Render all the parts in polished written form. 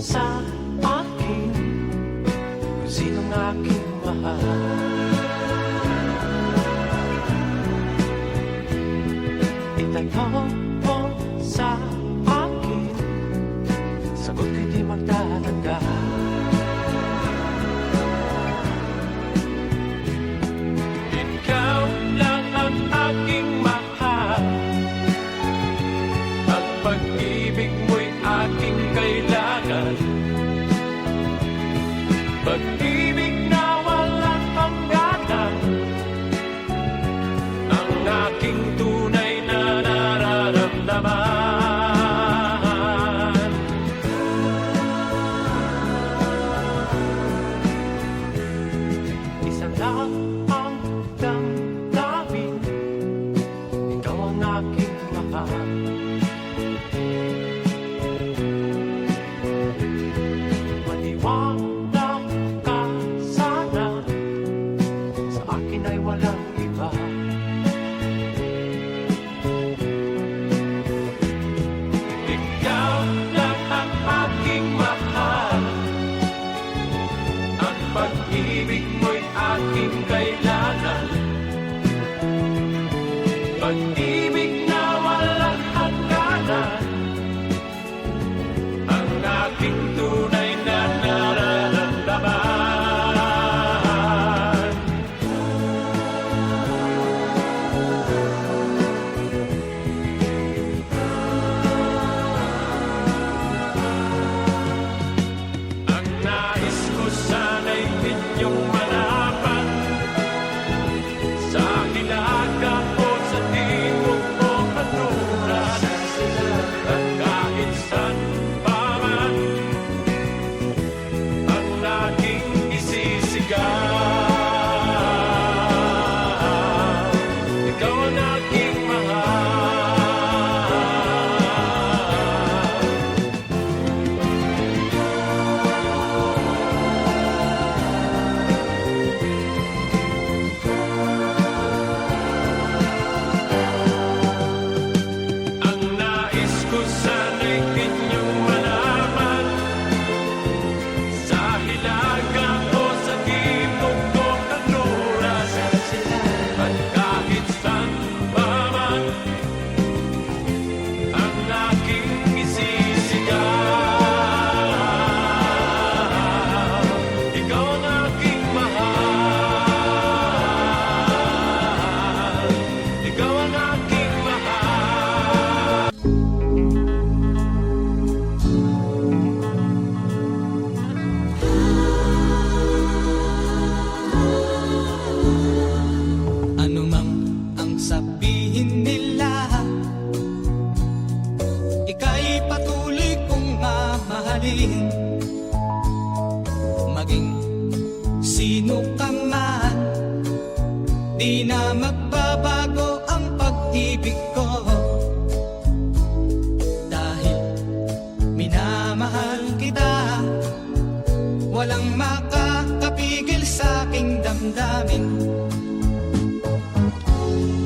sa akin kung sinong aking mahal. Itanong mo sa akin, sagot ko'y di magtatanggal. Ikaw lang ang aking mahal, ang pag-ibig mo'y aking kailangan. Pag-ibig na walang hangganan, ang aking tunay na nararamdaman. Isa lang ang damdamin, ikaw ang aking mahal. Maniwala ka sana, sa akin ay walang iba. Ikaw lang ang aking mahal, ang pag-ibig mo'y aking kailangan. Pag-ibig na walang hangganan, ang aking tunay na nararamdaman. Ang nais ko sana'y inyong malaman, sa hilaga o sa timog o kanluran, at kahit saan pa man, ang laging isisigaw. Ikaw ang aking mahal. Ang nais ko sana'y inyong malaman, sa hilaga o sa timog o kanluran, at kahit saan pa man, ang aking isisigaw. Ikaw ang aking mahal. Ikaw ang aking mahal. Ano mang ang sabihin nila, ika'y patuloy kong mamahalin. Maging sino ka man, di na magbabago ang pag-ibig ko. Dahil minamahal kita, walang makakapigil sa aking damdamin.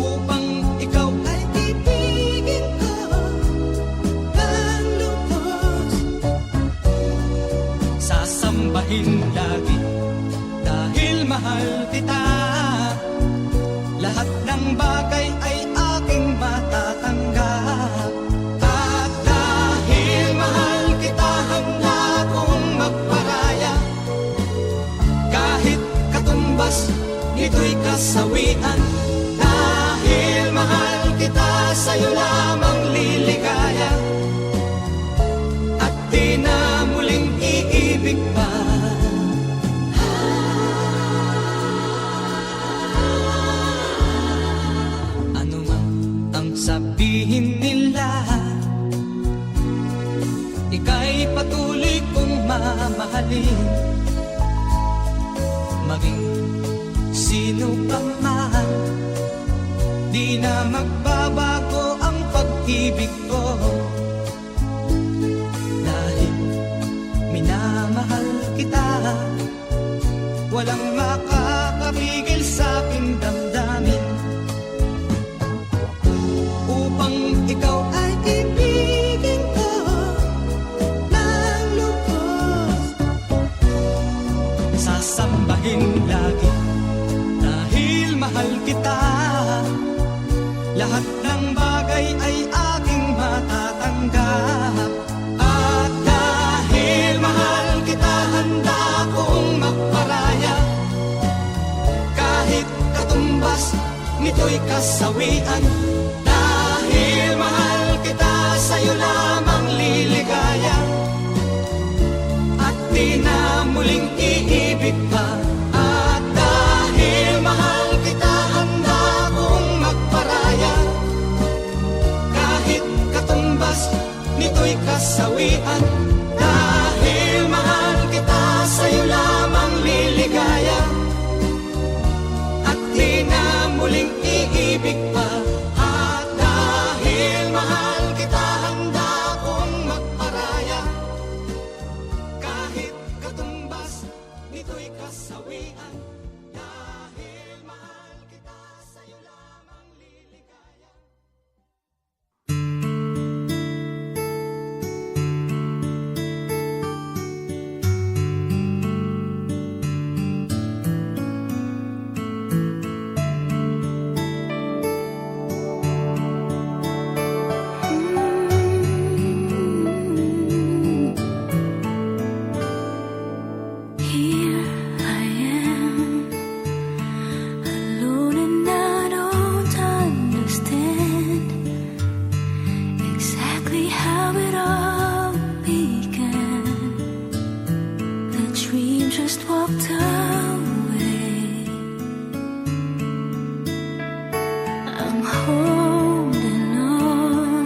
Upang ikaw ay ibigin ko ng lubos, sasambahin lagi dahil mahal kita. Lahat ng bagay ay aking matatanggap. At dahil mahal kita, handa kong magparaya. Kahit katumbas, ito'y kasawian. Dahil mahal kita, sa'yo lamang liligaya. At di na muling iibig pa. Ano man ang sabihin nila, ika'y patuloy kong mamahalin. Maging sino ka man, di na magbabago ang pag-ibig ko. Dahil minamahal kita, walang makakapigil sa aking damdamin. Upang ikaw ay ibigin ko ng lubos, nito'y kasawian. Dahil mahal kita, sa'yo lamang liligaya, at di na muling iibig pa. At dahil mahal kita, handa kong magparaya, kahit katumbas nito'y kasawian. Dahil mahal kita, sa'yo lamang liligaya, at di na muling iibig pa. At dahil mahal kita, handa kong magparaya, kahit katumbas nito'y kasawian. Dahil mahal kita, sa'yo lamang liligaya. Here I am, alone and I don't understand exactly how it all began. The dream just walked away. I'm holding on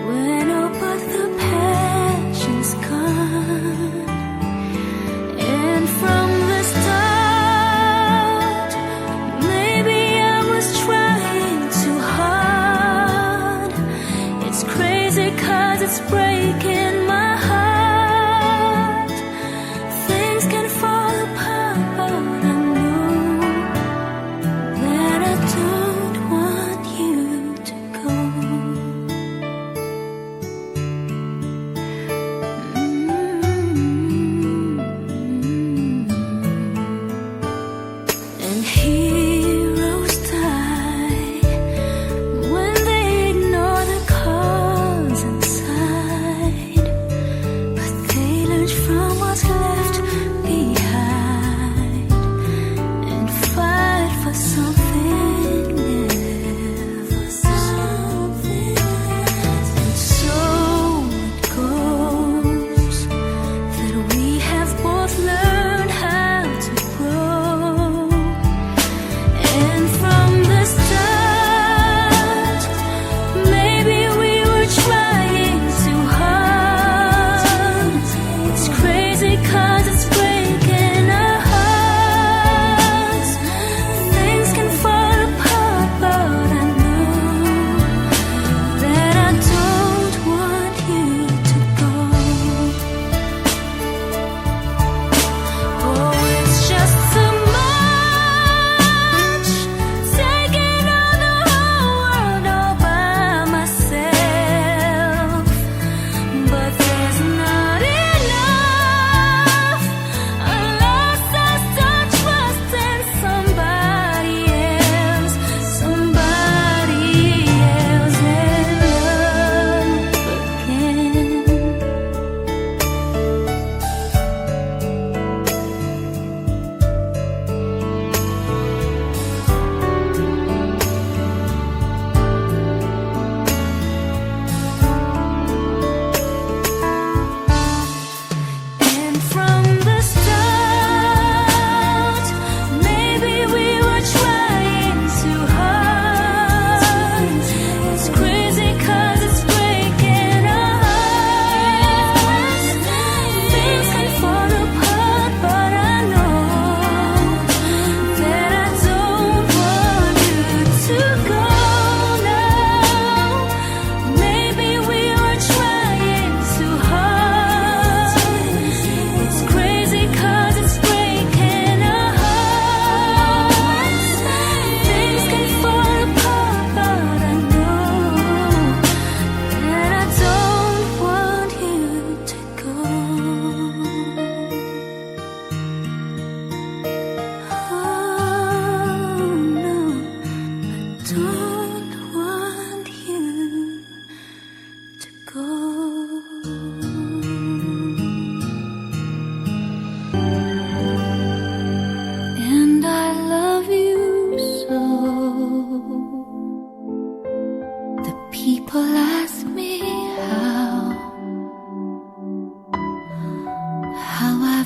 when all but the passion's gone. And from the start, maybe I was trying too hard. It's crazy 'cause it's breaking my heart. Things can fall apart, but I know that I don't want you to go. And heroes die when they ignore the cause inside, but they learn from what's left behind and fight for something new. And so it goes that we have both learned how to grow. And from the start, maybe we were trying too hard. It's crazy 'cause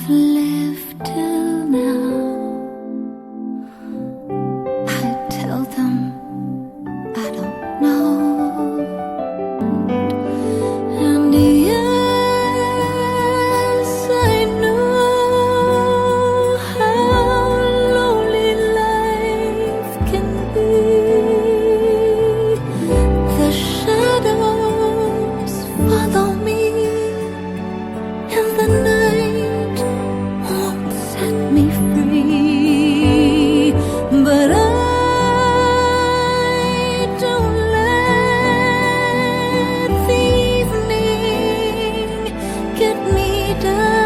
lived till now. I tell them I don't know. And yes, I know how lonely life can be. The shadows follow me, and the night won't set me free. But I don't let the evening get me down.